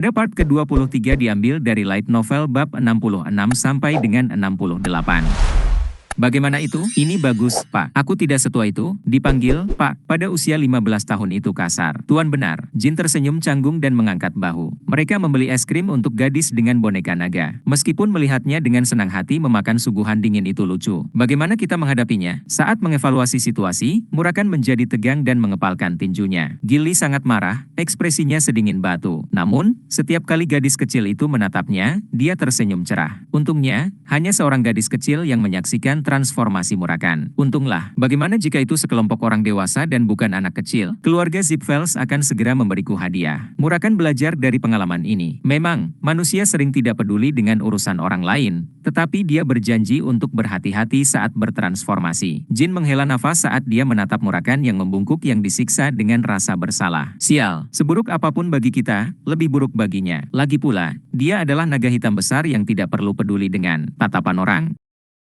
Pada part ke-23 diambil dari light novel bab 66 sampai dengan 68. Bagaimana itu? Ini bagus, Pak. Aku tidak setua itu. Dipanggil, Pak, pada usia 15 tahun itu kasar. Tuan benar. Jin tersenyum canggung dan mengangkat bahu. Mereka membeli es krim untuk gadis dengan boneka naga. Meskipun melihatnya dengan senang hati memakan suguhan dingin itu lucu. Bagaimana kita menghadapinya? Saat mengevaluasi situasi, Murakan menjadi tegang dan mengepalkan tinjunya. Gilly sangat marah, ekspresinya sedingin batu. Namun, setiap kali gadis kecil itu menatapnya, dia tersenyum cerah. Untungnya, hanya seorang gadis kecil yang menyaksikan transformasi Murakan. Untunglah, bagaimana jika itu sekelompok orang dewasa dan bukan anak kecil? Keluarga Zipfels akan segera memberiku hadiah. Murakan belajar dari pengalaman ini. Memang, manusia sering tidak peduli dengan urusan orang lain, tetapi dia berjanji untuk berhati-hati saat bertransformasi. Jin menghela nafas saat dia menatap Murakan yang membungkuk yang disiksa dengan rasa bersalah. Sial, seburuk apapun bagi kita, lebih buruk baginya. Lagi pula, dia adalah naga hitam besar yang tidak perlu peduli dengan tatapan orang.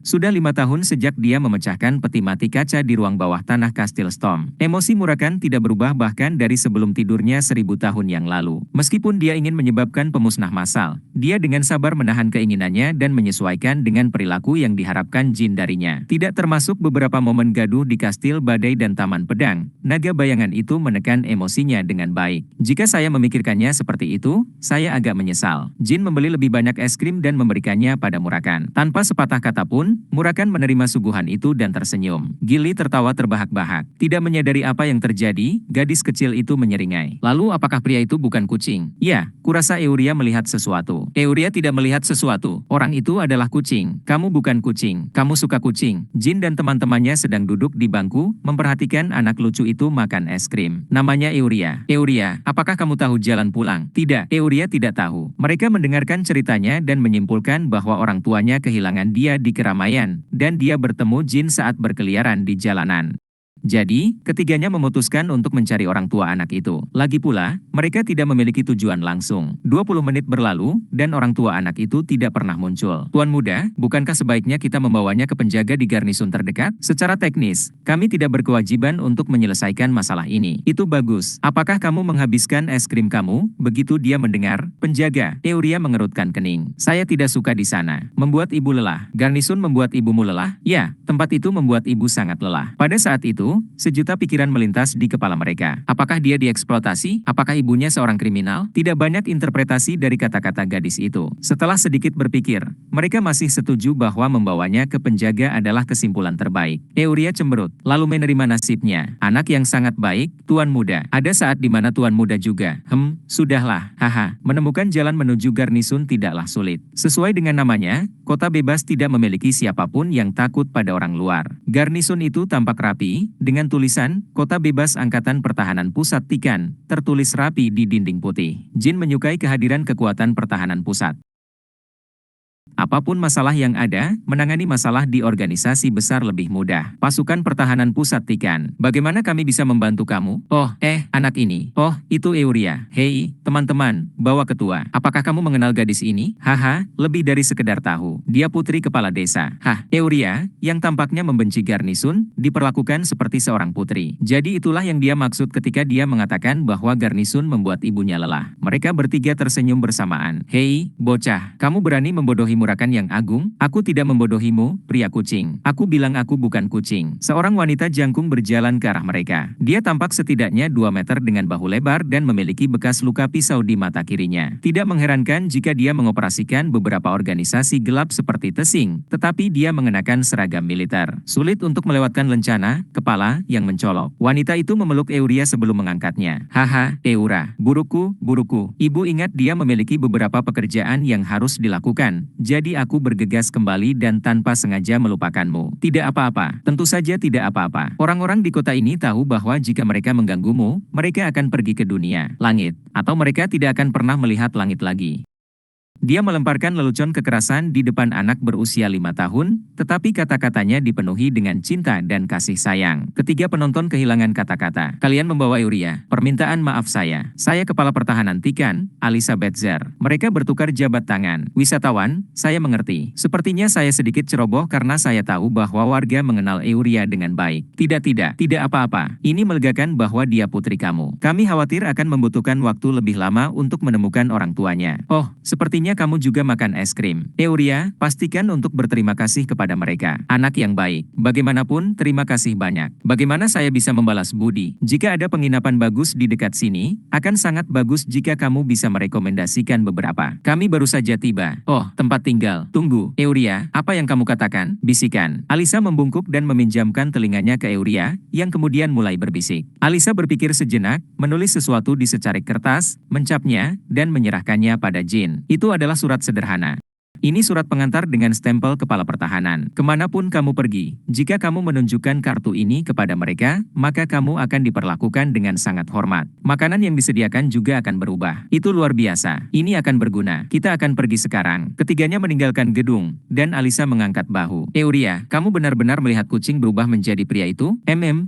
Sudah 5 tahun sejak dia memecahkan peti mati kaca di ruang bawah tanah Kastil Storm. Emosi Murakan tidak berubah bahkan dari sebelum tidurnya 1000 tahun yang lalu. Meskipun dia ingin menyebabkan pemusnah massal, dia dengan sabar menahan keinginannya dan menyesuaikan dengan perilaku yang diharapkan Jin darinya. Tidak termasuk beberapa momen gaduh di Kastil Badai dan Taman Pedang, naga bayangan itu menekan emosinya dengan baik. Jika saya memikirkannya seperti itu, saya agak menyesal. Jin membeli lebih banyak es krim dan memberikannya pada Murakan. Tanpa sepatah kata pun, Murakan menerima suguhan itu dan tersenyum. Gilly tertawa terbahak-bahak. Tidak menyadari apa yang terjadi, gadis kecil itu menyeringai. Lalu apakah pria itu bukan kucing? Ya, kurasa Euria melihat sesuatu. Euria tidak melihat sesuatu. Orang itu adalah kucing. Kamu bukan kucing. Kamu suka kucing. Jin dan teman-temannya sedang duduk di bangku, memperhatikan anak lucu itu makan es krim. Namanya Euria. Euria, apakah kamu tahu jalan pulang? Tidak, Euria tidak tahu. Mereka mendengarkan ceritanya dan menyimpulkan bahwa orang tuanya kehilangan dia di keramaian, dan dia bertemu Jin saat berkeliaran di jalanan. Jadi, ketiganya memutuskan untuk mencari orang tua anak itu. Lagi pula, mereka tidak memiliki tujuan langsung. 20 menit berlalu, dan orang tua anak itu tidak pernah muncul. Tuan muda, bukankah sebaiknya kita membawanya ke penjaga di garnisun terdekat? Secara teknis, kami tidak berkewajiban untuk menyelesaikan masalah ini. Itu bagus. Apakah kamu menghabiskan es krim kamu? Begitu dia mendengar, penjaga, Euria mengerutkan kening. Saya tidak suka di sana. Membuat ibu lelah. Garnisun membuat ibumu lelah? Ya, tempat itu membuat ibu sangat lelah. Pada saat itu, sejuta pikiran melintas di kepala mereka. Apakah dia dieksploitasi? Apakah ibunya seorang kriminal? Tidak banyak interpretasi dari kata-kata gadis itu. Setelah sedikit berpikir, mereka masih setuju bahwa membawanya ke penjaga adalah kesimpulan terbaik. Euria cemberut, lalu menerima nasibnya. Anak yang sangat baik, Tuan Muda. Ada saat di mana Tuan Muda juga. Sudahlah, haha. Menemukan jalan menuju garnisun tidaklah sulit. Sesuai dengan namanya, kota bebas tidak memiliki siapapun yang takut pada orang luar. Garnisun itu tampak rapi, dengan tulisan, Kota Bebas Angkatan Pertahanan Pusat Tikan, tertulis rapi di dinding putih. Jin menyukai kehadiran kekuatan pertahanan pusat. Apapun masalah yang ada, menangani masalah di organisasi besar lebih mudah. Pasukan pertahanan pusat Tikan. Bagaimana kami bisa membantu kamu? Oh, anak ini. Oh, itu Euria. Hei, teman-teman, bawa ketua. Apakah kamu mengenal gadis ini? Haha, lebih dari sekedar tahu. Dia putri kepala desa. Euria, yang tampaknya membenci garnisun, diperlakukan seperti seorang putri. Jadi itulah yang dia maksud ketika dia mengatakan bahwa garnisun membuat ibunya lelah. Mereka bertiga tersenyum bersamaan. Hei, bocah, kamu berani membodohi Murakan yang agung? Aku tidak membodohimu, pria kucing. Aku bilang aku bukan kucing. Seorang wanita jangkung berjalan ke arah mereka. Dia tampak setidaknya 2 meter dengan bahu lebar dan memiliki bekas luka pisau di mata kirinya. Tidak mengherankan jika dia mengoperasikan beberapa organisasi gelap seperti Tesing, tetapi dia mengenakan seragam militer. Sulit untuk melewatkan lencana, kepala yang mencolok. Wanita itu memeluk Euria sebelum mengangkatnya. Haha, Eura, buruku, buruku. Ibu ingat dia memiliki beberapa pekerjaan yang harus dilakukan. Jadi aku bergegas kembali dan tanpa sengaja melupakanmu. Tidak apa-apa, tentu saja tidak apa-apa. Orang-orang di kota ini tahu bahwa jika mereka mengganggumu, mereka akan pergi ke dunia langit, atau mereka tidak akan pernah melihat langit lagi. Dia melemparkan lelucon kekerasan di depan anak berusia 5 tahun, tetapi kata-katanya dipenuhi dengan cinta dan kasih sayang. Ketiga penonton kehilangan kata-kata. Kalian membawa euria. Permintaan maaf saya. Saya Kepala Pertahanan Tikan, Alisa Betzer. Mereka bertukar jabat tangan. Wisatawan, saya mengerti. Sepertinya saya sedikit ceroboh karena saya tahu bahwa warga mengenal euria dengan baik. Tidak apa-apa. Ini melegakan bahwa dia putri kamu. Kami khawatir akan membutuhkan waktu lebih lama untuk menemukan orang tuanya. Oh, sepertinya kamu juga makan es krim. Euria, pastikan untuk berterima kasih kepada mereka. Anak yang baik. Bagaimanapun, terima kasih banyak. Bagaimana saya bisa membalas budi? Jika ada penginapan bagus di dekat sini, akan sangat bagus jika kamu bisa merekomendasikan beberapa. Kami baru saja tiba. Oh, tempat tinggal. Tunggu, Euria, apa yang kamu katakan? Bisikan. Alisa membungkuk dan meminjamkan telinganya ke Euria, yang kemudian mulai berbisik. Alisa berpikir sejenak, menulis sesuatu di secarik kertas, mencapnya, dan menyerahkannya pada Jin. Itu adalah surat sederhana. Ini surat pengantar dengan stempel Kepala Pertahanan. Kemanapun kamu pergi, jika kamu menunjukkan kartu ini kepada mereka, maka kamu akan diperlakukan dengan sangat hormat. Makanan yang disediakan juga akan berubah. Itu luar biasa. Ini akan berguna. Kita akan pergi sekarang. Ketiganya meninggalkan gedung, dan Alisa mengangkat bahu. Euria, kamu benar-benar melihat kucing berubah menjadi pria itu?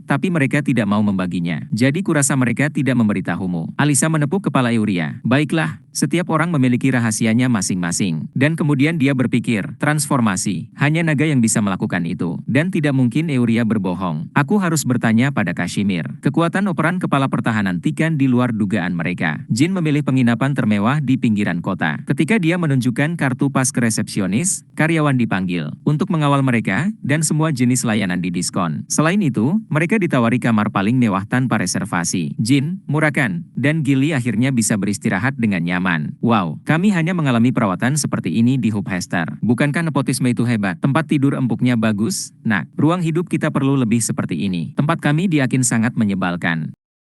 Tapi mereka tidak mau membaginya. Jadi kurasa mereka tidak memberitahumu. Alisa menepuk kepala Euria. Baiklah, setiap orang memiliki rahasianya masing-masing. Dan kemudian dia berpikir, transformasi, hanya naga yang bisa melakukan itu. Dan tidak mungkin Euria berbohong. Aku harus bertanya pada Kashmir. Kekuatan operan Kepala Pertahanan Tikan di luar dugaan mereka. Jin memilih penginapan termewah di pinggiran kota. Ketika dia menunjukkan kartu pas ke resepsionis, karyawan dipanggil untuk mengawal mereka, dan semua jenis layanan didiskon. Selain itu, mereka ditawari kamar paling mewah tanpa reservasi. Jin, Murakan, dan Gilly akhirnya bisa beristirahat dengan nyaman. Wow, kami hanya mengalami perawatan seperti ini di Hubhester. Bukankah nepotisme itu hebat? Tempat tidur empuknya bagus? Nah, ruang hidup kita perlu lebih seperti ini. Tempat kami diyakin sangat menyebalkan.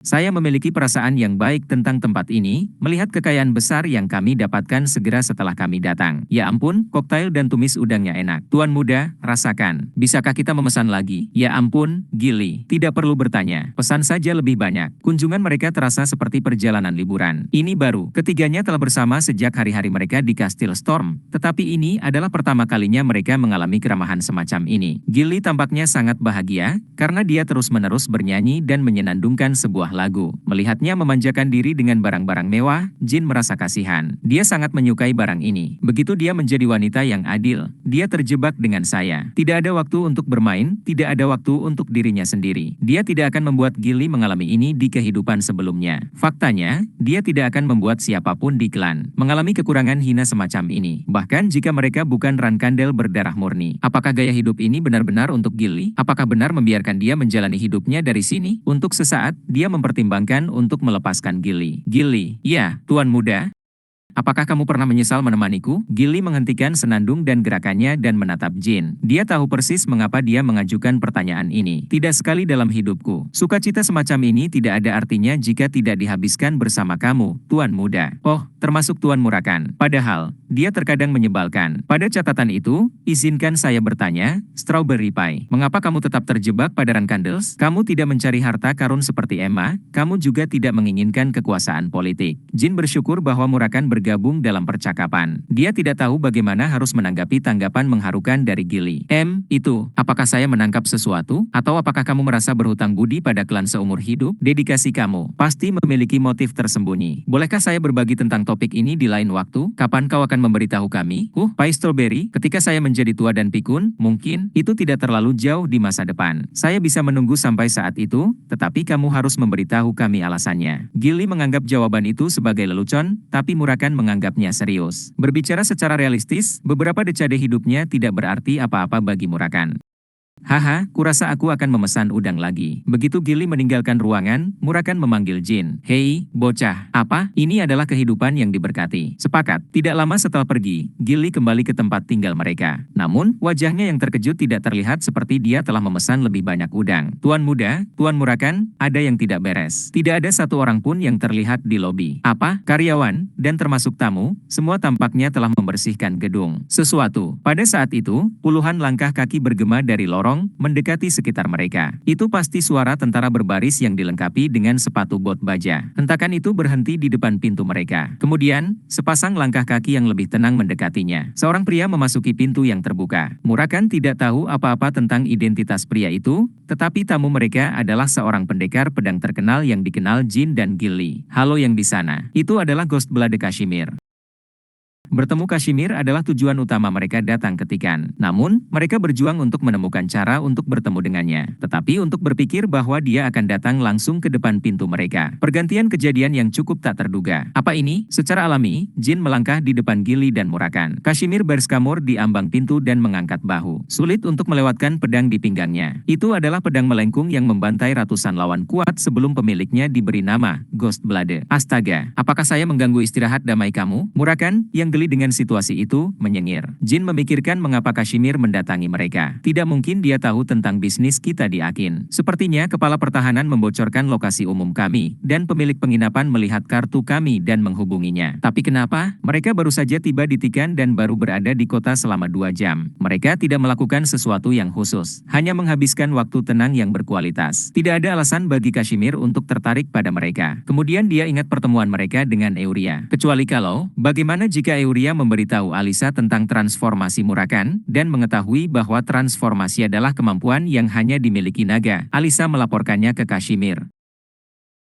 Saya memiliki perasaan yang baik tentang tempat ini, melihat kekayaan besar yang kami dapatkan segera setelah kami datang. Ya ampun, koktail dan tumis udangnya enak. Tuan muda, rasakan. Bisakah kita memesan lagi? Ya ampun, Gilly. Tidak perlu bertanya. Pesan saja lebih banyak. Kunjungan mereka terasa seperti perjalanan liburan. Ini baru. Ketiganya telah bersama sejak hari-hari mereka di Kastil Storm. Tetapi ini adalah pertama kalinya mereka mengalami keramahan semacam ini. Gilly tampaknya sangat bahagia, karena dia terus-menerus bernyanyi dan menyenandungkan sebuah lagu. Melihatnya memanjakan diri dengan barang-barang mewah, Jin merasa kasihan. Dia sangat menyukai barang ini. Begitu dia menjadi wanita yang adil, dia terjebak dengan saya. Tidak ada waktu untuk bermain, tidak ada waktu untuk dirinya sendiri. Dia tidak akan membuat Gilly mengalami ini di kehidupan sebelumnya. Faktanya, dia tidak akan membuat siapapun di klan mengalami kekurangan hina semacam ini. Bahkan jika mereka bukan Rankandel berdarah murni. Apakah gaya hidup ini benar-benar untuk Gilly? Apakah benar membiarkan dia menjalani hidupnya dari sini? Untuk sesaat, dia mempertimbangkan untuk melepaskan Gilly. Gilly, ya, tuan muda. Apakah kamu pernah menyesal menemaniku? Gilly menghentikan senandung dan gerakannya dan menatap Jin. Dia tahu persis mengapa dia mengajukan pertanyaan ini. Tidak sekali dalam hidupku. Sukacita semacam ini tidak ada artinya jika tidak dihabiskan bersama kamu, tuan muda. Oh, termasuk Tuan Murakan. Padahal, dia terkadang menyebalkan. Pada catatan itu, izinkan saya bertanya, Strawberry Pie, mengapa kamu tetap terjebak pada Rankandels? Kamu tidak mencari harta karun seperti Emma, kamu juga tidak menginginkan kekuasaan politik. Jin bersyukur bahwa Murakan bergabung dalam percakapan. Dia tidak tahu bagaimana harus menanggapi tanggapan mengharukan dari Gilly. Itu, apakah saya menangkap sesuatu? Atau apakah kamu merasa berhutang budi pada klan seumur hidup? Dedikasi kamu pasti memiliki motif tersembunyi. Bolehkah saya berbagi tentang topik ini di lain waktu? Kapan kau akan memberitahu kami? Pai Strawberry, ketika saya menjadi tua dan pikun, mungkin itu tidak terlalu jauh di masa depan. Saya bisa menunggu sampai saat itu, tetapi kamu harus memberitahu kami alasannya. Gilly menganggap jawaban itu sebagai lelucon, tapi Murakan menganggapnya serius. Berbicara secara realistis, beberapa dekade hidupnya tidak berarti apa-apa bagi Murakan. Haha, kurasa aku akan memesan udang lagi. Begitu Gilly meninggalkan ruangan, Murakan memanggil Jin. Hei, bocah, apa? Ini adalah kehidupan yang diberkati. Sepakat. Tidak lama setelah pergi, Gilly kembali ke tempat tinggal mereka. Namun, wajahnya yang terkejut tidak terlihat seperti dia telah memesan lebih banyak udang. Tuan muda, Tuan Murakan, ada yang tidak beres. Tidak ada satu orang pun yang terlihat di lobi. Apa? Karyawan, dan termasuk tamu, semua tampaknya telah membersihkan gedung. Sesuatu. Pada saat itu, puluhan langkah kaki bergema dari lorong tolong, mendekati sekitar mereka. Itu pasti suara tentara berbaris yang dilengkapi dengan sepatu bot baja. Hentakan itu berhenti di depan pintu mereka. Kemudian, sepasang langkah kaki yang lebih tenang mendekatinya. Seorang pria memasuki pintu yang terbuka. Murakan tidak tahu apa-apa tentang identitas pria itu, tetapi tamu mereka adalah seorang pendekar pedang terkenal yang dikenal Jin dan Gilly. Halo yang di sana. Itu adalah Ghostblade Kashmir. Bertemu Kashmir adalah tujuan utama mereka datang ke Tikan. Namun, mereka berjuang untuk menemukan cara untuk bertemu dengannya. Tetapi untuk berpikir bahwa dia akan datang langsung ke depan pintu mereka. Pergantian kejadian yang cukup tak terduga. Apa ini? Secara alami, Jin melangkah di depan Gilly dan Murakan. Kashmir berskamur di ambang pintu dan mengangkat bahu. Sulit untuk melewatkan pedang di pinggangnya. Itu adalah pedang melengkung yang membantai ratusan lawan kuat sebelum pemiliknya diberi nama Ghostblade. Astaga, apakah saya mengganggu istirahat damai kamu? Murakan, yang geli dengan situasi itu, menyengir. Jin memikirkan mengapa Kashmir mendatangi mereka. Tidak mungkin dia tahu tentang bisnis kita di Akin. Sepertinya kepala pertahanan membocorkan lokasi umum kami, dan pemilik penginapan melihat kartu kami dan menghubunginya. Tapi kenapa? Mereka baru saja tiba di Tikan dan baru berada di kota selama 2 jam. Mereka tidak melakukan sesuatu yang khusus, hanya menghabiskan waktu tenang yang berkualitas. Tidak ada alasan bagi Kashmir untuk tertarik pada mereka. Kemudian dia ingat pertemuan mereka dengan Euria. Kecuali kalau, bagaimana jika Euria memberitahu Alisa tentang transformasi Murakan, dan mengetahui bahwa transformasi adalah kemampuan yang hanya dimiliki naga. Alisa melaporkannya ke Kashmir.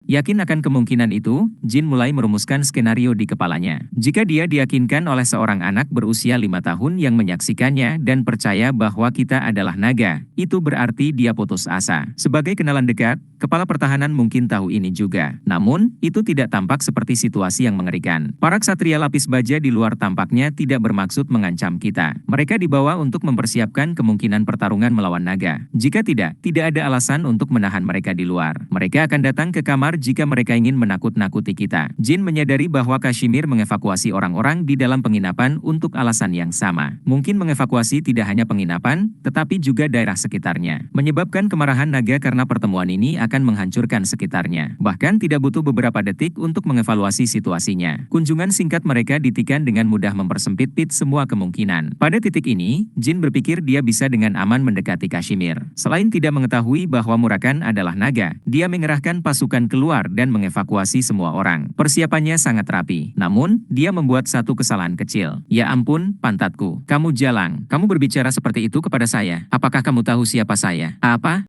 Yakin akan kemungkinan itu, Jin mulai merumuskan skenario di kepalanya. Jika dia diyakinkan oleh seorang anak berusia 5 tahun yang menyaksikannya dan percaya bahwa kita adalah naga, itu berarti dia putus asa. Sebagai kenalan dekat, kepala pertahanan mungkin tahu ini juga. Namun, itu tidak tampak seperti situasi yang mengerikan. Para ksatria lapis baja di luar tampaknya tidak bermaksud mengancam kita. Mereka dibawa untuk mempersiapkan kemungkinan pertarungan melawan naga. Jika tidak ada alasan untuk menahan mereka di luar. Mereka akan datang ke kamar jika mereka ingin menakut-nakuti kita. Jin menyadari bahwa Kashmir mengevakuasi orang-orang di dalam penginapan untuk alasan yang sama. Mungkin mengevakuasi tidak hanya penginapan, tetapi juga daerah sekitarnya. Menyebabkan kemarahan naga karena pertemuan ini akan menghancurkan sekitarnya. Bahkan tidak butuh beberapa detik untuk mengevaluasi situasinya. Kunjungan singkat mereka ditikan dengan mudah mempersempit semua kemungkinan. Pada titik ini, Jin berpikir dia bisa dengan aman mendekati Kashmir. Selain tidak mengetahui bahwa Murakan adalah naga, dia mengerahkan pasukan keluar dan mengevakuasi semua orang. Persiapannya sangat rapi. Namun, dia membuat satu kesalahan kecil. Ya ampun, pantatku. Kamu jalang. Kamu berbicara seperti itu kepada saya. Apakah kamu tahu siapa saya? Apa?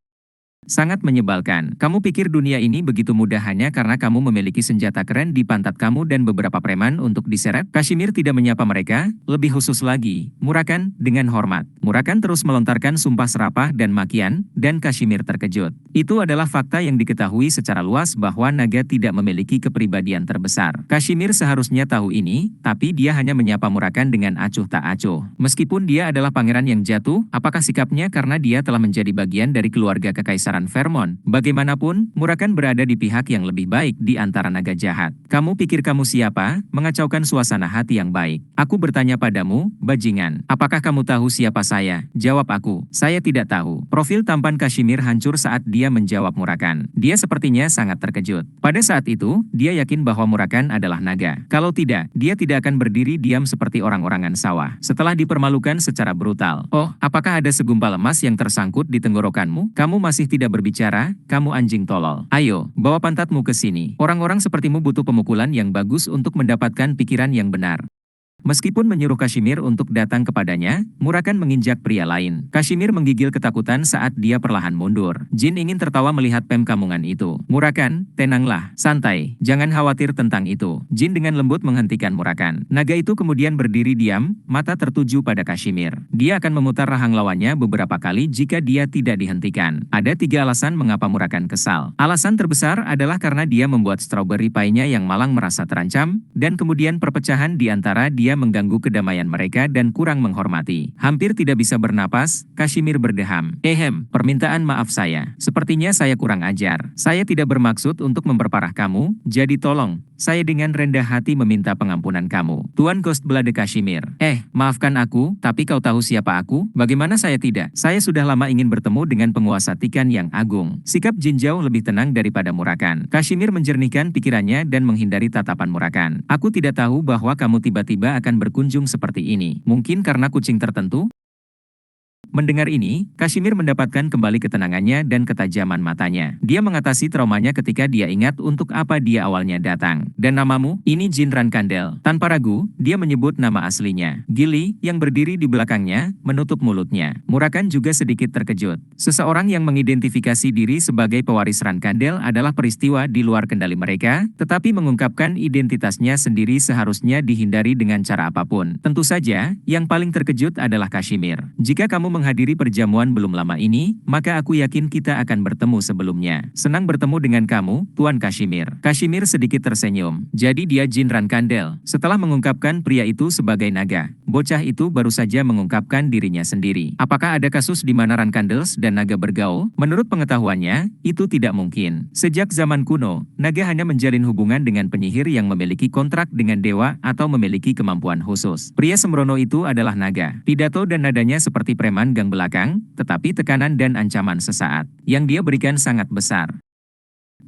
Sangat menyebalkan. Kamu pikir dunia ini begitu mudah hanya karena kamu memiliki senjata keren di pantat kamu dan beberapa preman untuk diseret? Kashmir tidak menyapa mereka, lebih khusus lagi, Murakan, dengan hormat. Murakan terus melontarkan sumpah serapah dan makian, dan Kashmir terkejut. Itu adalah fakta yang diketahui secara luas bahwa naga tidak memiliki kepribadian terbesar. Kashmir seharusnya tahu ini, tapi dia hanya menyapa Murakan dengan acuh tak acuh. Meskipun dia adalah pangeran yang jatuh, apakah sikapnya karena dia telah menjadi bagian dari keluarga kekaisaran Vermont? Bagaimanapun, Murakan berada di pihak yang lebih baik di antara naga jahat. Kamu pikir kamu siapa? Mengacaukan suasana hati yang baik. Aku bertanya padamu, bajingan. Apakah kamu tahu siapa saya? Jawab aku. Saya tidak tahu. Profil tampan Kashmir hancur saat dia menjawab Murakan. Dia sepertinya sangat terkejut. Pada saat itu, dia yakin bahwa Murakan adalah naga. Kalau tidak, dia tidak akan berdiri diam seperti orang-orangan sawah. Setelah dipermalukan secara brutal. Oh, apakah ada segumpal emas yang tersangkut di tenggorokanmu? Kamu masih tidak berbicara, kamu anjing tolol. Ayo, bawa pantatmu ke sini. Orang-orang sepertimu butuh pemukulan yang bagus untuk mendapatkan pikiran yang benar. Meskipun menyuruh Kashmir untuk datang kepadanya, Murakan menginjak pria lain. Kashmir menggigil ketakutan saat dia perlahan mundur. Jin ingin tertawa melihat pemkamungan itu. Murakan, tenanglah, santai, jangan khawatir tentang itu. Jin dengan lembut menghentikan Murakan. Naga itu kemudian berdiri diam, mata tertuju pada Kashmir. Dia akan memutar rahang lawannya beberapa kali jika dia tidak dihentikan. Ada 3 alasan mengapa Murakan kesal. Alasan terbesar adalah karena dia membuat strawberry pie-nya yang malang merasa terancam, dan kemudian perpecahan di antara dia mengganggu kedamaian mereka dan kurang menghormati. Hampir tidak bisa bernapas, Kashmir berdeham. Permintaan maaf saya. Sepertinya saya kurang ajar. Saya tidak bermaksud untuk memperparah kamu, jadi tolong, saya dengan rendah hati meminta pengampunan kamu. Tuan Ghostblade Kashmir. Maafkan aku, tapi kau tahu siapa aku? Bagaimana saya tidak? Saya sudah lama ingin bertemu dengan penguasa Tikan yang agung. Sikap Jin jauh lebih tenang daripada Murakan. Kashmir menjernihkan pikirannya dan menghindari tatapan Murakan. Aku tidak tahu bahwa kamu tiba-tiba akan berkunjung seperti ini. Mungkin karena kucing tertentu? Mendengar ini, Kashmir mendapatkan kembali ketenangannya dan ketajaman matanya. Dia mengatasi traumanya ketika dia ingat untuk apa dia awalnya datang. Dan namamu? Ini Jin Rankandel. Tanpa ragu, dia menyebut nama aslinya. Gili, yang berdiri di belakangnya, menutup mulutnya. Murakan juga sedikit terkejut. Seseorang yang mengidentifikasi diri sebagai pewaris Rankandel adalah peristiwa di luar kendali mereka, tetapi mengungkapkan identitasnya sendiri seharusnya dihindari dengan cara apapun. Tentu saja, yang paling terkejut adalah Kashmir. Jika kamu menghadiri perjamuan belum lama ini, maka aku yakin kita akan bertemu sebelumnya. Senang bertemu dengan kamu, Tuan Kashmir. Kashmir sedikit tersenyum. Jadi dia Jin Rankandel. Setelah mengungkapkan pria itu sebagai naga, bocah itu baru saja mengungkapkan dirinya sendiri. Apakah ada kasus di mana Rankandels dan naga bergaul? Menurut pengetahuannya, itu tidak mungkin. Sejak zaman kuno, naga hanya menjalin hubungan dengan penyihir yang memiliki kontrak dengan dewa atau memiliki kemampuan khusus. Pria sembrono itu adalah naga. Pidato dan nadanya seperti preman gang belakang, tetapi tekanan dan ancaman sesaat yang dia berikan sangat besar.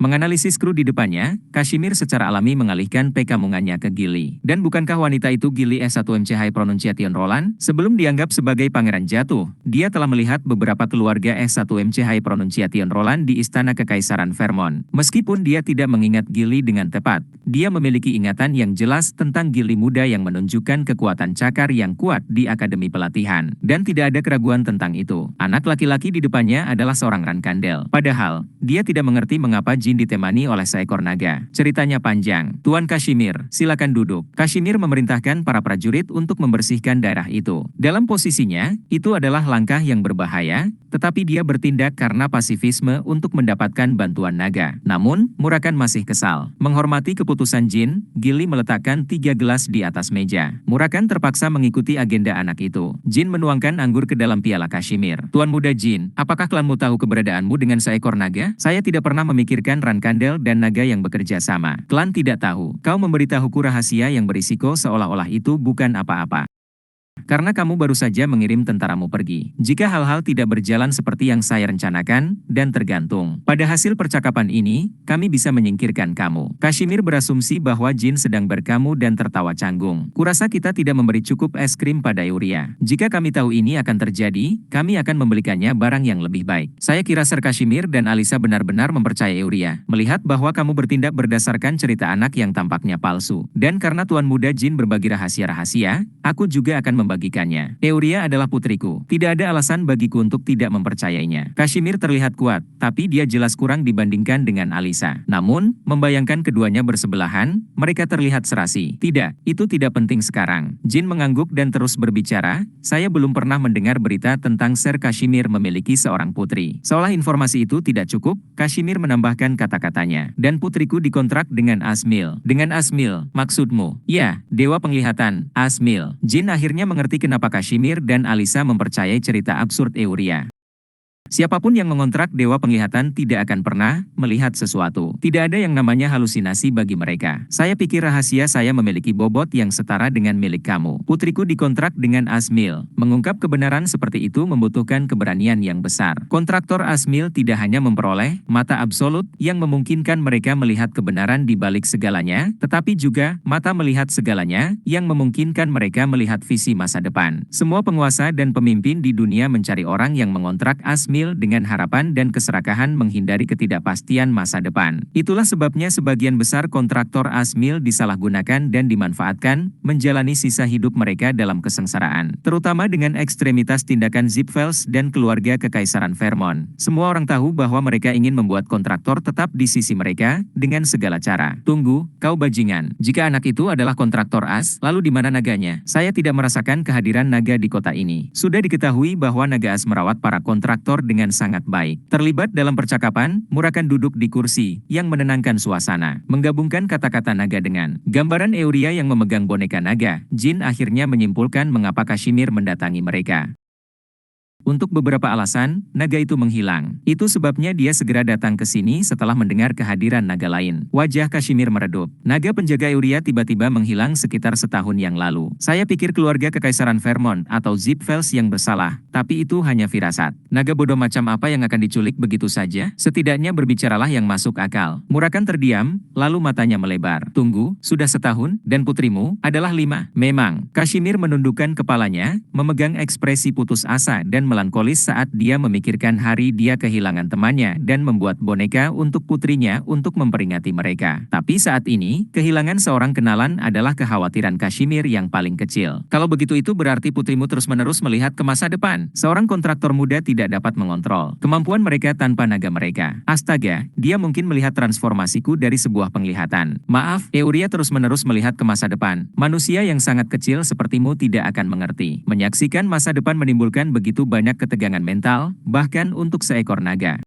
Menganalisis kru di depannya, Kashmir secara alami mengalihkan pekamungannya ke Gili. Dan bukankah wanita itu Gili S1MC High Pronunciation Roland? Sebelum dianggap sebagai pangeran jatuh, dia telah melihat beberapa keluarga S1MC High Pronunciation Roland di Istana Kekaisaran Vermont. Meskipun dia tidak mengingat Gili dengan tepat, dia memiliki ingatan yang jelas tentang Gili muda yang menunjukkan kekuatan cakar yang kuat di Akademi Pelatihan. Dan tidak ada keraguan tentang itu. Anak laki-laki di depannya adalah seorang Rankandel. Padahal, dia tidak mengerti mengapa Jin ditemani oleh seekor naga. Ceritanya panjang. Tuan Kashmir, silakan duduk. Kashmir memerintahkan para prajurit untuk membersihkan daerah itu. Dalam posisinya, itu adalah langkah yang berbahaya, tetapi dia bertindak karena pasifisme untuk mendapatkan bantuan naga. Namun, Murakan masih kesal. Menghormati keputusan Jin, Gili meletakkan 3 gelas di atas meja. Murakan terpaksa mengikuti agenda anak itu. Jin menuangkan anggur ke dalam piala Kashmir. Tuan muda Jin, apakah klanmu tahu keberadaanmu dengan seekor naga? Saya tidak pernah memikirkan Rankandel dan naga yang bekerja sama. Klan tidak tahu. Kau memberitahuku rahasia yang berisiko seolah-olah itu bukan apa-apa. Karena kamu baru saja mengirim tentaramu pergi. Jika hal-hal tidak berjalan seperti yang saya rencanakan, dan tergantung pada hasil percakapan ini, kami bisa menyingkirkan kamu. Kashmir berasumsi bahwa Jin sedang berkamu dan tertawa canggung. Kurasa kita tidak memberi cukup es krim pada Euria. Jika kami tahu ini akan terjadi, kami akan membelikannya barang yang lebih baik. Saya kira Sir Kashmir dan Alisa benar-benar mempercayai Euria. Melihat bahwa kamu bertindak berdasarkan cerita anak yang tampaknya palsu. Dan karena Tuan Muda Jin berbagi rahasia-rahasia, aku juga akan membagikannya. Euria adalah putriku. Tidak ada alasan bagiku untuk tidak mempercayainya. Kashmir terlihat kuat, tapi dia jelas kurang dibandingkan dengan Alisa. Namun, membayangkan keduanya bersebelahan, mereka terlihat serasi. Tidak, itu tidak penting sekarang. Jin mengangguk dan terus berbicara, saya belum pernah mendengar berita tentang Sir Kashmir memiliki seorang putri. Seolah informasi itu tidak cukup, Kashmir menambahkan kata-katanya. Dan putriku dikontrak dengan Asmil. Dengan Asmil, maksudmu? Ya, Dewa Penglihatan, Asmil. Jin akhirnya mengerti kenapa Kashmir dan Alisa mempercayai cerita absurd Euria. Siapapun yang mengontrak Dewa Penglihatan tidak akan pernah melihat sesuatu. Tidak ada yang namanya halusinasi bagi mereka. Saya pikir rahasia saya memiliki bobot yang setara dengan milik kamu. Putriku dikontrak dengan Asmil. Mengungkap kebenaran seperti itu membutuhkan keberanian yang besar. Kontraktor Asmil tidak hanya memperoleh mata absolut yang memungkinkan mereka melihat kebenaran di balik segalanya, tetapi juga mata melihat segalanya yang memungkinkan mereka melihat visi masa depan. Semua penguasa dan pemimpin di dunia mencari orang yang mengontrak Asmil dengan harapan dan keserakahan menghindari ketidakpastian masa depan. Itulah sebabnya sebagian besar kontraktor Asmil disalahgunakan dan dimanfaatkan menjalani sisa hidup mereka dalam kesengsaraan. Terutama dengan ekstremitas tindakan Ziegfels dan keluarga Kekaisaran Vermont. Semua orang tahu bahwa mereka ingin membuat kontraktor tetap di sisi mereka dengan segala cara. Tunggu, kau bajingan. Jika anak itu adalah kontraktor As, lalu di mana naganya? Saya tidak merasakan kehadiran naga di kota ini. Sudah diketahui bahwa naga As merawat para kontraktor dengan sangat baik. Terlibat dalam percakapan, Murakan duduk di kursi yang menenangkan suasana. Menggabungkan kata-kata naga dengan gambaran Euria yang memegang boneka naga, Jin akhirnya menyimpulkan mengapa Kashmir mendatangi mereka. Untuk beberapa alasan, naga itu menghilang. Itu sebabnya dia segera datang ke sini setelah mendengar kehadiran naga lain. Wajah Kashmir meredup. Naga penjaga Euria tiba-tiba menghilang sekitar setahun yang lalu. Saya pikir keluarga Kekaisaran Vermont atau Ziegfels yang bersalah, tapi itu hanya firasat. Naga bodoh macam apa yang akan diculik begitu saja? Setidaknya berbicaralah yang masuk akal. Murakan terdiam, lalu matanya melebar. Tunggu, sudah setahun, dan putrimu adalah 5. Memang, Kashmir menundukkan kepalanya, memegang ekspresi putus asa dan melankolis saat dia memikirkan hari dia kehilangan temannya dan membuat boneka untuk putrinya untuk memperingati mereka. Tapi saat ini, kehilangan seorang kenalan adalah kekhawatiran Kashmir yang paling kecil. Kalau begitu itu berarti putrimu terus-menerus melihat ke masa depan. Seorang kontraktor muda tidak dapat mengontrol kemampuan mereka tanpa naga mereka. Astaga, dia mungkin melihat transformasiku dari sebuah penglihatan. Maaf, Euria terus-menerus melihat ke masa depan. Manusia yang sangat kecil sepertimu tidak akan mengerti. Menyaksikan masa depan menimbulkan begitu banyak ketegangan mental, bahkan untuk seekor naga.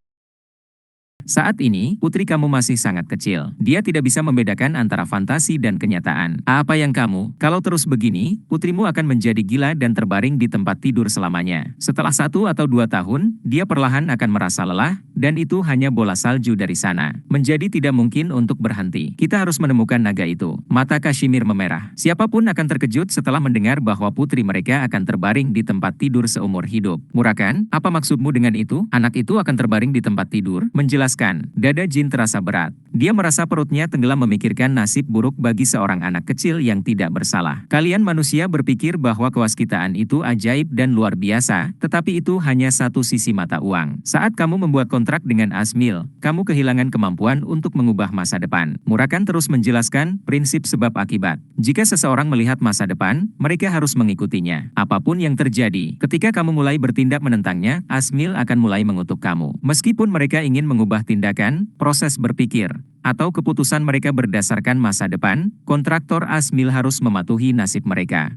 Saat ini, putri kamu masih sangat kecil. Dia tidak bisa membedakan antara fantasi dan kenyataan. Apa yang kamu? Kalau terus begini, putrimu akan menjadi gila dan terbaring di tempat tidur selamanya. Setelah 1 atau 2 tahun, dia perlahan akan merasa lelah, dan itu hanya bola salju dari sana. Menjadi tidak mungkin untuk berhenti. Kita harus menemukan naga itu. Mata Kashmir memerah. Siapapun akan terkejut setelah mendengar bahwa putri mereka akan terbaring di tempat tidur seumur hidup. Murakan, apa maksudmu dengan itu? Anak itu akan terbaring di tempat tidur? Menjelaskan. Dada Jin terasa berat. Dia merasa perutnya tenggelam memikirkan nasib buruk bagi seorang anak kecil yang tidak bersalah. Kalian manusia berpikir bahwa kewaskitaan itu ajaib dan luar biasa, tetapi itu hanya satu sisi mata uang. Saat kamu membuat kontrak dengan Asmil, kamu kehilangan kemampuan untuk mengubah masa depan. Murakan terus menjelaskan prinsip sebab akibat. Jika seseorang melihat masa depan, mereka harus mengikutinya. Apapun yang terjadi, ketika kamu mulai bertindak menentangnya, Asmil akan mulai mengutuk kamu. Meskipun mereka ingin mengubah tindakan, proses berpikir, atau keputusan mereka berdasarkan masa depan, kontraktor Asmil harus mematuhi nasib mereka.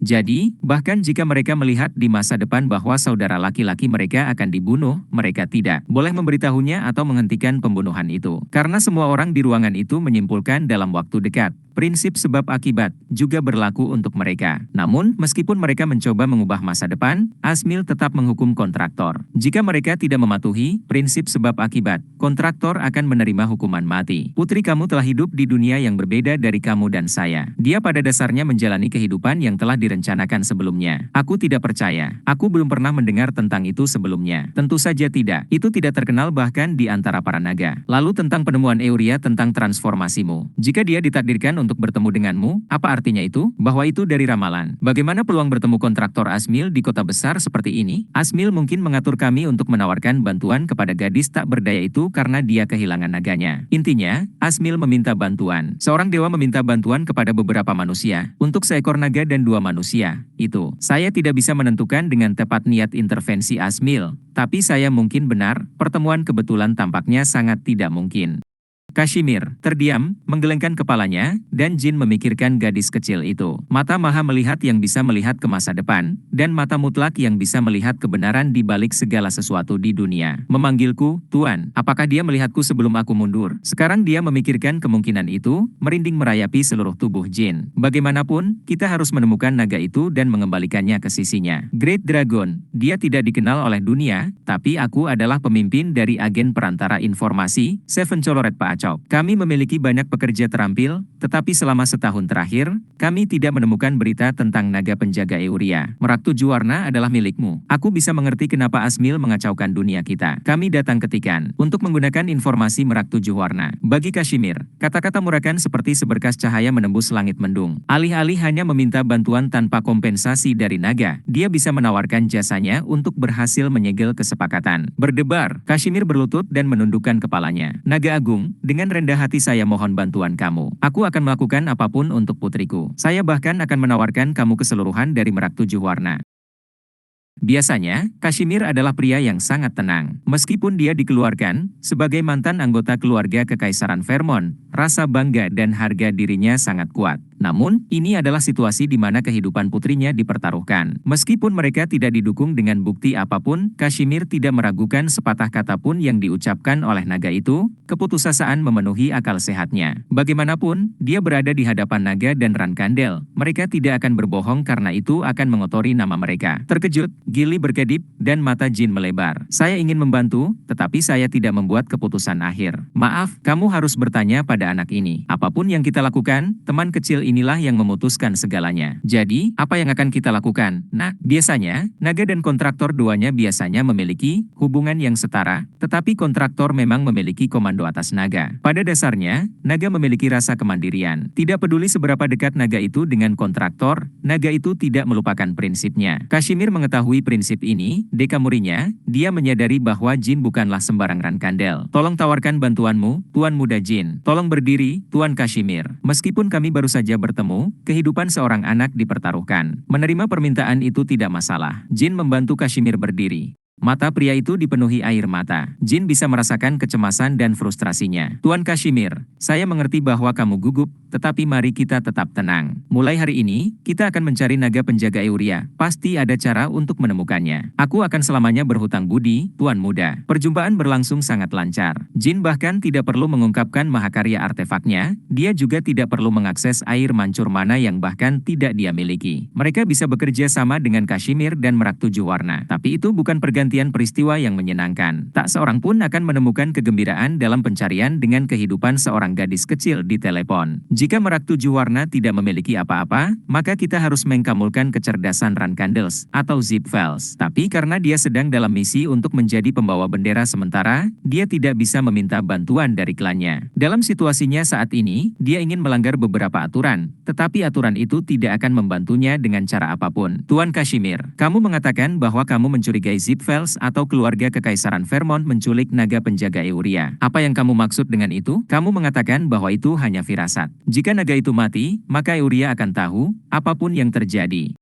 Jadi, bahkan jika mereka melihat di masa depan bahwa saudara laki-laki mereka akan dibunuh, mereka tidak boleh memberitahunya atau menghentikan pembunuhan itu. Karena semua orang di ruangan itu menyimpulkan dalam waktu dekat. Prinsip sebab akibat juga berlaku untuk mereka. Namun, meskipun mereka mencoba mengubah masa depan, Asmil tetap menghukum kontraktor. Jika mereka tidak mematuhi prinsip sebab akibat, kontraktor akan menerima hukuman mati. Putri kamu telah hidup di dunia yang berbeda dari kamu dan saya. Dia pada dasarnya menjalani kehidupan yang telah direncanakan sebelumnya. Aku tidak percaya. Aku belum pernah mendengar tentang itu sebelumnya. Tentu saja tidak. Itu tidak terkenal bahkan di antara para naga. Lalu tentang penemuan Euria tentang transformasimu. Jika dia ditakdirkan untuk bertemu denganmu, apa artinya itu? Bahwa itu dari ramalan. Bagaimana peluang bertemu kontraktor Asmil di kota besar seperti ini? Asmil mungkin mengatur kami untuk menawarkan bantuan kepada gadis tak berdaya itu karena dia kehilangan naganya. Intinya, Asmil meminta bantuan. Seorang dewa meminta bantuan kepada beberapa manusia. Untuk seekor naga dan 2 manusia. Itu, saya tidak bisa menentukan dengan tepat niat intervensi Asmil. Tapi saya mungkin benar, pertemuan kebetulan tampaknya sangat tidak mungkin. Kashmir terdiam, menggelengkan kepalanya, dan Jin memikirkan gadis kecil itu. Mata maha melihat yang bisa melihat ke masa depan, dan mata mutlak yang bisa melihat kebenaran di balik segala sesuatu di dunia. Memanggilku, Tuan. Apakah dia melihatku sebelum aku mundur? Sekarang dia memikirkan kemungkinan itu, merinding merayapi seluruh tubuh Jin. Bagaimanapun, kita harus menemukan naga itu dan mengembalikannya ke sisinya. Great Dragon, dia tidak dikenal oleh dunia, tapi aku adalah pemimpin dari agen perantara informasi, Seven Colored Paacok. Kami memiliki banyak pekerja terampil, tetapi selama setahun terakhir, kami tidak menemukan berita tentang naga penjaga Euria. Merak 7 warna adalah milikmu. Aku bisa mengerti kenapa Asmil mengacaukan dunia kita. Kami datang ketikan untuk menggunakan informasi merak 7 warna. Bagi Kashmir, kata-kata Murakan seperti seberkas cahaya menembus langit mendung. Alih-alih hanya meminta bantuan tanpa kompensasi dari naga, dia bisa menawarkan jasanya untuk berhasil menyegel kesepakatan. Berdebar, Kashmir berlutut dan menundukkan kepalanya. Naga Agung, dengan rendah hati saya mohon bantuan kamu. Aku akan melakukan apapun untuk putriku. Saya bahkan akan menawarkan kamu keseluruhan dari merak 7 warna. Biasanya, Kashmir adalah pria yang sangat tenang. Meskipun dia dikeluarkan, sebagai mantan anggota keluarga Kekaisaran Vermont, rasa bangga dan harga dirinya sangat kuat. Namun, ini adalah situasi di mana kehidupan putrinya dipertaruhkan. Meskipun mereka tidak didukung dengan bukti apapun, Kashmir tidak meragukan sepatah kata pun yang diucapkan oleh naga itu, keputusasaan memenuhi akal sehatnya. Bagaimanapun, dia berada di hadapan naga dan Rankandel. Mereka tidak akan berbohong karena itu akan mengotori nama mereka. Terkejut, gili berkedip, dan mata Jin melebar. Saya ingin membantu, tetapi saya tidak membuat keputusan akhir. Maaf, kamu harus bertanya pada anak ini. Apapun yang kita lakukan, teman kecil ini inilah yang memutuskan segalanya. Jadi, apa yang akan kita lakukan? Nah, biasanya, naga dan kontraktor duanya biasanya memiliki hubungan yang setara, tetapi kontraktor memang memiliki komando atas naga. Pada dasarnya, naga memiliki rasa kemandirian. Tidak peduli seberapa dekat naga itu dengan kontraktor, naga itu tidak melupakan prinsipnya. Kashmir mengetahui prinsip ini, dekamurinya, dia menyadari bahwa Jin bukanlah sembarang rankandel. Tolong tawarkan bantuanmu, Tuan Muda Jin. Tolong berdiri, Tuan Kashmir. Meskipun kami baru saja bertemu, kehidupan seorang anak dipertaruhkan. Menerima permintaan itu tidak masalah. Jin membantu Kashmir berdiri. Mata pria itu dipenuhi air mata. Jin bisa merasakan kecemasan dan frustrasinya. Tuan Kashmir, saya mengerti bahwa kamu gugup, tetapi mari kita tetap tenang. Mulai hari ini, kita akan mencari naga penjaga Euria. Pasti ada cara untuk menemukannya. Aku akan selamanya berhutang budi, Tuan Muda. Perjumpaan berlangsung sangat lancar. Jin bahkan tidak perlu mengungkapkan mahakarya artefaknya, dia juga tidak perlu mengakses air mancur mana yang bahkan tidak dia miliki. Mereka bisa bekerja sama dengan Kashmir dan Merak Tujuh Warna. Tapi itu bukan pergantian peristiwa yang menyenangkan. Tak seorang pun akan menemukan kegembiraan dalam pencarian dengan kehidupan seorang gadis kecil di telepon. Jika Merak Tujuh Warna tidak memiliki apa-apa, maka kita harus mengkamulkan kecerdasan Rankandels atau Zipfels. Tapi karena dia sedang dalam misi untuk menjadi pembawa bendera sementara, dia tidak bisa meminta bantuan dari klannya. Dalam situasinya saat ini, dia ingin melanggar beberapa aturan, tetapi aturan itu tidak akan membantunya dengan cara apapun. Tuan Kashmir, kamu mengatakan bahwa kamu mencurigai Zipfels atau keluarga Kekaisaran Vermont menculik naga penjaga Euria. Apa yang kamu maksud dengan itu? Kamu mengatakan bahwa itu hanya firasat. Jika naga itu mati, maka Euria akan tahu apapun yang terjadi.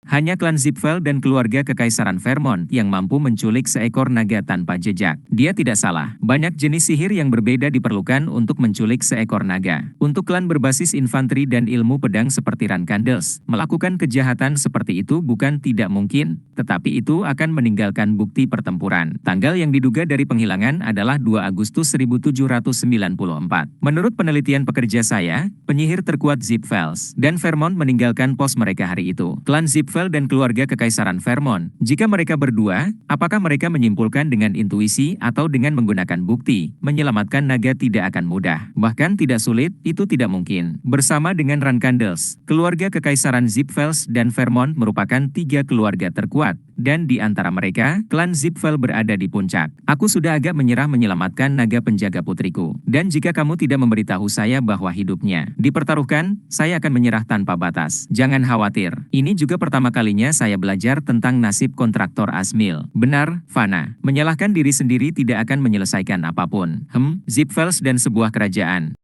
Hanya klan Zipfel dan keluarga Kekaisaran Vermont yang mampu menculik seekor naga tanpa jejak. Dia tidak salah. Banyak jenis sihir yang berbeda diperlukan untuk menculik seekor naga. Untuk klan berbasis infanteri dan ilmu pedang seperti Rankandels, melakukan kejahatan seperti itu bukan tidak mungkin, tetapi itu akan meninggalkan bukti pertempuran. Tanggal yang diduga dari penghilangan adalah 2 Agustus 1794. Menurut penelitian pekerja saya, penyihir terkuat Zipfels dan Vermont meninggalkan pos mereka hari itu. Klan Zipfel dan keluarga Kekaisaran Vermont. Jika mereka berdua, apakah mereka menyimpulkan dengan intuisi atau dengan menggunakan bukti? Menyelamatkan naga tidak akan mudah. Bahkan tidak sulit, itu tidak mungkin. Bersama dengan Rankandels, keluarga Kekaisaran Zipfels dan Vermont merupakan 3 keluarga terkuat. Dan di antara mereka, klan Zipfel berada di puncak. Aku sudah agak menyerah menyelamatkan naga penjaga putriku. Dan jika kamu tidak memberitahu saya bahwa hidupnya dipertaruhkan, saya akan menyerah tanpa batas. Jangan khawatir. Ini juga pertama kalinya saya belajar tentang nasib kontraktor Asmil. Benar, Fana. Menyalahkan diri sendiri tidak akan menyelesaikan apapun. Zipfels dan sebuah kerajaan.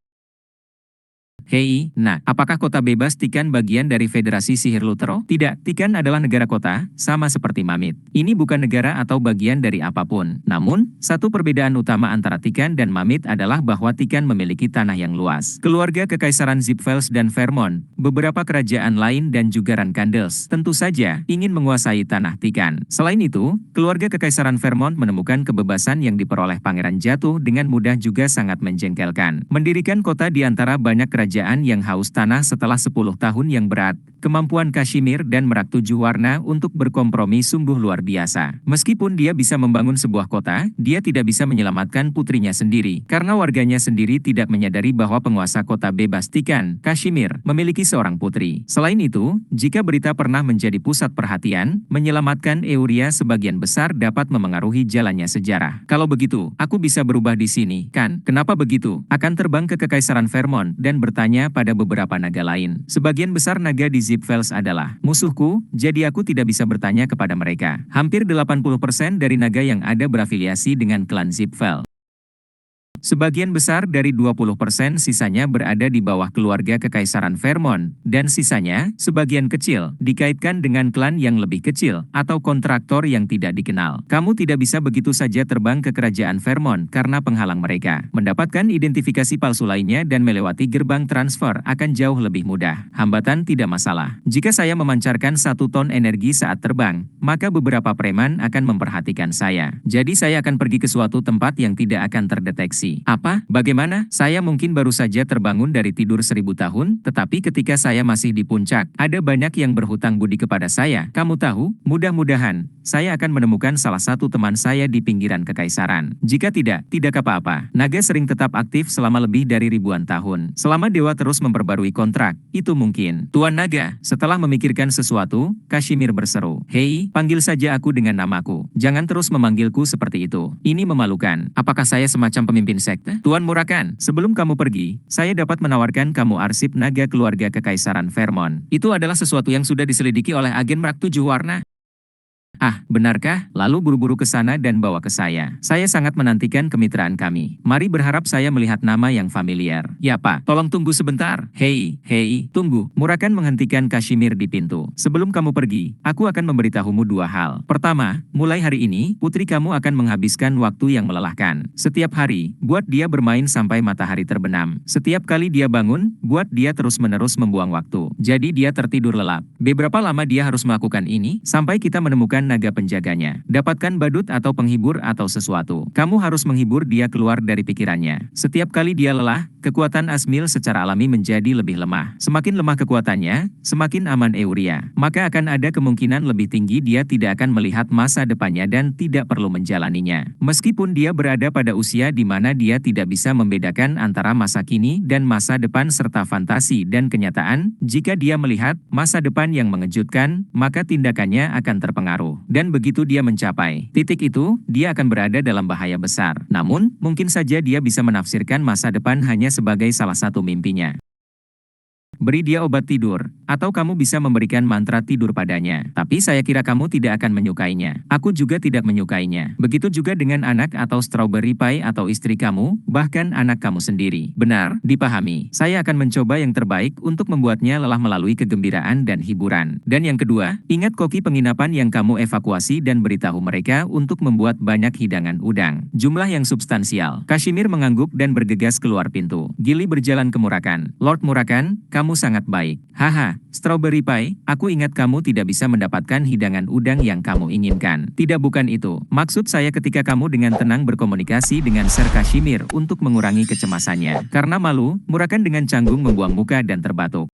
Hei, nah, apakah kota bebas Tikan bagian dari Federasi Sihir Lutero? Tidak, Tikan adalah negara kota, sama seperti Mamit. Ini bukan negara atau bagian dari apapun. Namun, satu perbedaan utama antara Tikan dan Mamit adalah bahwa Tikan memiliki tanah yang luas. Keluarga Kekaisaran Zipfels dan Vermont, beberapa kerajaan lain dan juga Rankandels, tentu saja ingin menguasai tanah Tikan. Selain itu, keluarga Kekaisaran Vermont menemukan kebebasan yang diperoleh Pangeran Jatuh dengan mudah juga sangat menjengkelkan. Mendirikan kota di antara banyak kerajaan yang haus tanah setelah 10 tahun yang berat, kemampuan Kashmir dan Merak Tujuh Warna untuk berkompromi sungguh luar biasa. Meskipun dia bisa membangun sebuah kota, dia tidak bisa menyelamatkan putrinya sendiri, karena warganya sendiri tidak menyadari bahwa penguasa kota bebas Tikan, Kashmir, memiliki seorang putri. Selain itu, jika berita pernah menjadi pusat perhatian, menyelamatkan Euria sebagian besar dapat memengaruhi jalannya sejarah. Kalau begitu, aku bisa berubah di sini, kan? Kenapa begitu? Akan terbang ke Kekaisaran Vermont dan bertanya pada beberapa naga lain. Sebagian besar naga di Zipfels adalah musuhku, jadi aku tidak bisa bertanya kepada mereka. Hampir 80% dari naga yang ada berafiliasi dengan klan Zipfel. Sebagian besar dari 20% sisanya berada di bawah keluarga Kekaisaran Vermont, dan sisanya, sebagian kecil, dikaitkan dengan klan yang lebih kecil, atau kontraktor yang tidak dikenal. Kamu tidak bisa begitu saja terbang ke kerajaan Vermont karena penghalang mereka. Mendapatkan identifikasi palsu lainnya dan melewati gerbang transfer akan jauh lebih mudah. Hambatan tidak masalah. Jika saya memancarkan 1 ton energi saat terbang, maka beberapa preman akan memperhatikan saya. Jadi saya akan pergi ke suatu tempat yang tidak akan terdeteksi. lagi. Apa? Bagaimana? Saya mungkin baru saja terbangun dari tidur 1000 tahun, tetapi ketika saya masih di puncak, ada banyak yang berhutang budi kepada saya. Kamu tahu, mudah-mudahan, saya akan menemukan salah satu teman saya di pinggiran kekaisaran. Jika tidak, tidak apa-apa. Naga sering tetap aktif selama lebih dari ribuan tahun. Selama dewa terus memperbarui kontrak, itu mungkin. Tuan Naga, setelah memikirkan sesuatu, Kashmir berseru. Hei, panggil saja aku dengan namaku. Jangan terus memanggilku seperti itu. Ini memalukan. Apakah saya semacam pemimpin sekte? Tuan Murakan, sebelum kamu pergi, saya dapat menawarkan kamu arsip naga keluarga kekaisaran Vermont. Itu adalah sesuatu yang sudah diselidiki oleh agen Merak 7 Warna. Ah, benarkah? Lalu buru-buru ke sana dan bawa ke saya. Saya sangat menantikan kemitraan kami. Mari berharap saya melihat nama yang familiar. Ya Pak, tolong tunggu sebentar. Hei, tunggu. Murakan menghentikan Kashmir di pintu. Sebelum kamu pergi, aku akan memberitahumu dua hal. Pertama, mulai hari ini, putri kamu akan menghabiskan waktu yang melelahkan. Setiap hari, buat dia bermain sampai matahari terbenam. Setiap kali dia bangun, buat dia terus-menerus membuang waktu. Jadi dia tertidur lelap. Beberapa lama dia harus melakukan ini, sampai kita menemukan naga penjaganya. Dapatkan badut atau penghibur atau sesuatu. Kamu harus menghibur dia keluar dari pikirannya. Setiap kali dia lelah, kekuatan Asmil secara alami menjadi lebih lemah. Semakin lemah kekuatannya, semakin aman Euria. Maka akan ada kemungkinan lebih tinggi dia tidak akan melihat masa depannya dan tidak perlu menjalaninya. Meskipun dia berada pada usia di mana dia tidak bisa membedakan antara masa kini dan masa depan serta fantasi dan kenyataan, jika dia melihat masa depan yang mengejutkan, maka tindakannya akan terpengaruh. Dan begitu dia mencapai titik itu, dia akan berada dalam bahaya besar. Namun, mungkin saja dia bisa menafsirkan masa depan hanya sebagai salah satu mimpinya. Beri dia obat tidur, atau kamu bisa memberikan mantra tidur padanya. Tapi saya kira kamu tidak akan menyukainya. Aku juga tidak menyukainya. Begitu juga dengan anak atau strawberry pie atau istri kamu, bahkan anak kamu sendiri. Benar, dipahami. Saya akan mencoba yang terbaik untuk membuatnya lelah melalui kegembiraan dan hiburan. Dan yang kedua, ingat koki penginapan yang kamu evakuasi dan beritahu mereka untuk membuat banyak hidangan udang. Jumlah yang substansial. Kashmir mengangguk dan bergegas keluar pintu. Gili berjalan ke Murakan. Lord Murakan, kamu sangat baik. Haha, strawberry pie, aku ingat kamu tidak bisa mendapatkan hidangan udang yang kamu inginkan. Tidak, bukan itu. Maksud saya ketika kamu dengan tenang berkomunikasi dengan Sir Kashmir untuk mengurangi kecemasannya. Karena malu, Murakan dengan canggung membuang muka dan terbatuk.